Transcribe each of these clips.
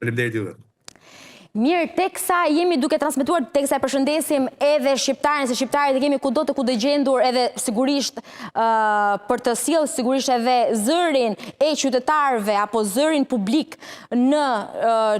Faleminderit juve. Mirë, teksa jemi duke transmetuar, teksa e përshëndesim edhe shqiptarën, se shqiptarët e kemi kudo të kudo gjendur edhe sigurisht për të sjellë sigurisht edhe zërin e qytetarëve apo zërin publik në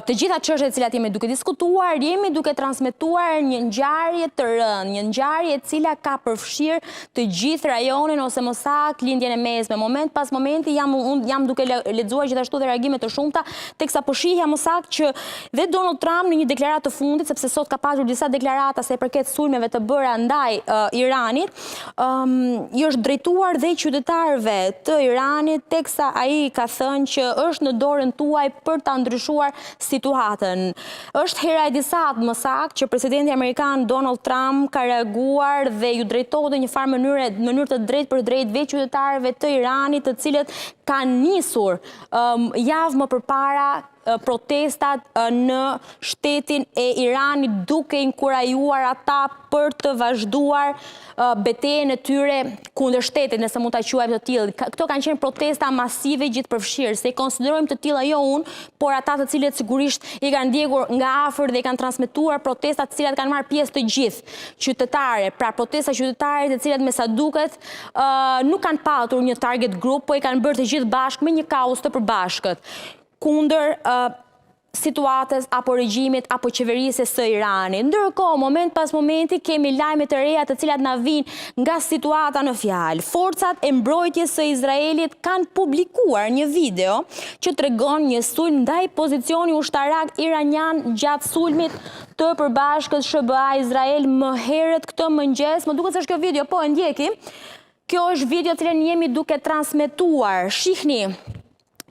të gjitha çështjet të cilat jemi duke diskutuar, jemi duke transmetuar një ngjarje të rëndë, një ngjarje e cila ka përfshirë të gjithë rajonin ose më saktë lindjen e mesme. Moment pas momenti jam duke lexuar gjithashtu dhe reagime të shumta, teksa po shihja më saktë që dhe Donald Trump në një deklaratë të fundit, sepse sot ka pasur disa deklarata sa i përket sulmeve të bëra ndaj Iranit, i është drejtuar dhe qytetarëve të Iranit, teksa ai ka thënë që është në dorën tuaj për ta ndryshuar situatën. Është hera e disatë më saktë që presidenti amerikan Donald Trump ka reaguar dhe ju drejtohet në një farë mënyrë të drejtë për drejtë qytetarëve të Iranit, të cilët kanë nisur javë më përpara protestat në shtetin e Iranit duke inkurajuar ata për të vazhduar betejën e tyre kundër shtetit, nëse mund ta quajmë të tillë. Këto kanë qenë protesta masive gjithëpërfshirë, se i konsiderojmë të tilla jo unë, por ata të cilët sigurisht i kanë ndjekur nga afër dhe i kanë transmetuar protestat të cilat kanë marrë pjesë të gjithë qytetare, pra protesta qytetare të cilat me sa duket nuk kanë patur një target group, po i kanë bërë të gjithë bashkë me një kauz të përbashkët kundër situatës apo regjimit apo qeverisë së Iranit. Ndërkohë, moment pas momenti kemi lajme të reja të cilat na vijnë nga situata në fjalë. Forcat e mbrojtjes së Izraelit kanë publikuar një video që tregon një sulm ndaj pozicioni ushtarak iranian gjatë sulmit të përbashkët SBA-Izrael më herët këtë mëngjes. Më duket se është kjo video, po e ndjekim. Kjo është video të cilën jemi duke transmetuar. Shihni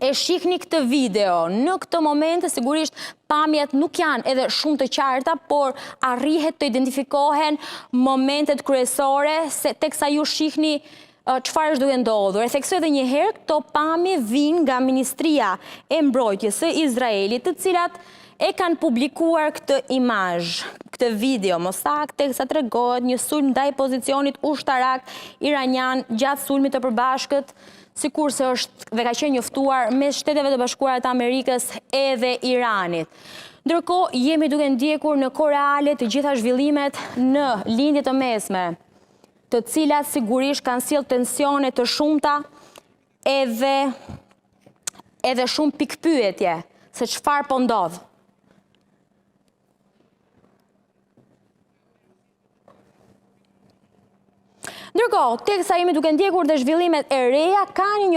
këtë video. Në këtë moment sigurisht pamjet nuk janë edhe shumë të qarta, por arrihet të identifikohen momentet kryesore, se teksa ju shihni çfarë është duke ndodhur. E theksoj edhe një herë, këto pamje vijnë nga Ministria e Mbrojtjes së Izraelit, të cilat e kanë publikuar këtë imazh, këtë video, më saktë teksa tregohet një sulm ndaj pozicionit ushtarak iranian gjatë sulmit të përbashkët, sikurse është dhe ka qenë njoftuar mes Shteteve të Bashkuara të Amerikës edhe Iranit. Ndërkohë, jemi duke ndjekur në kohë reale të gjitha zhvillimet në lindje të mesme, të cilat sigurisht kanë sjellë tensione të shumta edhe shumë pikpyetje se çfarë po ndodh. Ndërkohë, teksa jemi duke ndjekur dhe zhvillimet e reja, ka një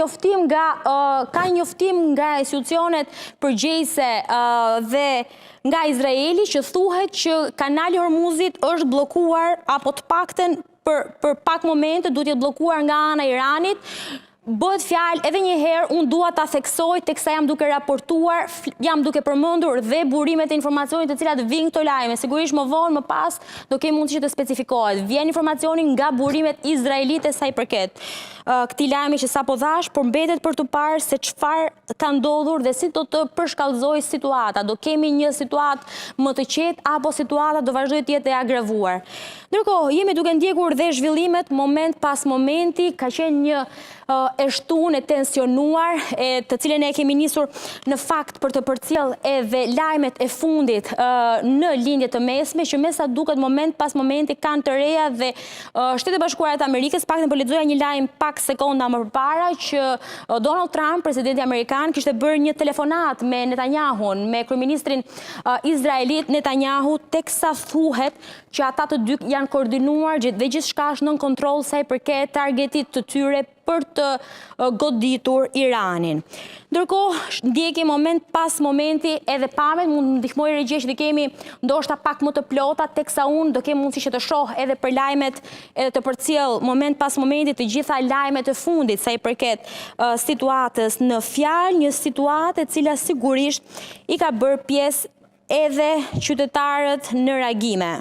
njoftim nga institucionet përgjegjëse dhe nga Izraeli që thuhet që kanali Hormuzit është bllokuar apo të paktën për pak momente duhet jetë bllokuar nga ana e Iranit. Bëhet fjalë edhe një herë, unë dua ta theksoj teksa jam duke raportuar, jam duke përmendur dhe burimet e informacionit të cilat vijnë këto lajme. Sigurisht më vonë, më pas, do kemi mundësi që të specifikohet. Vjen informacioni nga burimet izraelite sa i përket këtij lajmi që sapo thash, por mbetet për të parë se çfarë ka ndodhur dhe si do të përshkallëzojë situata. Do kemi një situatë më të qetë apo situata do vazhdojë të jetë e agravuar. Ndërkohë, jemi duke ndjekur dhe zhvillimet moment pas momenti, ka qenë një shtunë e tensionuar, të cilën e kemi nisur në fakt për të përcjell edhe lajmet e fundit në lindje të mesme, që me sa duket moment pas momenti kanë të reja dhe Shtetet e Bashkuara të Amerikës, paktën po lexoja një lajm pak sekonda më përpara që Donald Trump, presidenti amerikan, kishte bërë një telefonat me Netanyahun, me kryeministrin izraelit Netanyahu, teksa thuhet që ata të dy janë koordinuar dhe gjithçka është nën kontroll sa i përket targetit të tyre për të goditur Iranin. Ndërkohë, ndjekim moment pas momenti edhe pamjet, mund të ndihmoj regjia që të kemi ndoshta pak më të plota, teksa unë do kem mundësi që të shoh edhe për lajmet edhe të përcjell moment pas momenti të gjitha lajmet e fundit sa i përket situatës në fjalë, një situatë e cila sigurisht i ka bërë pjesë edhe qytetarët në reagime.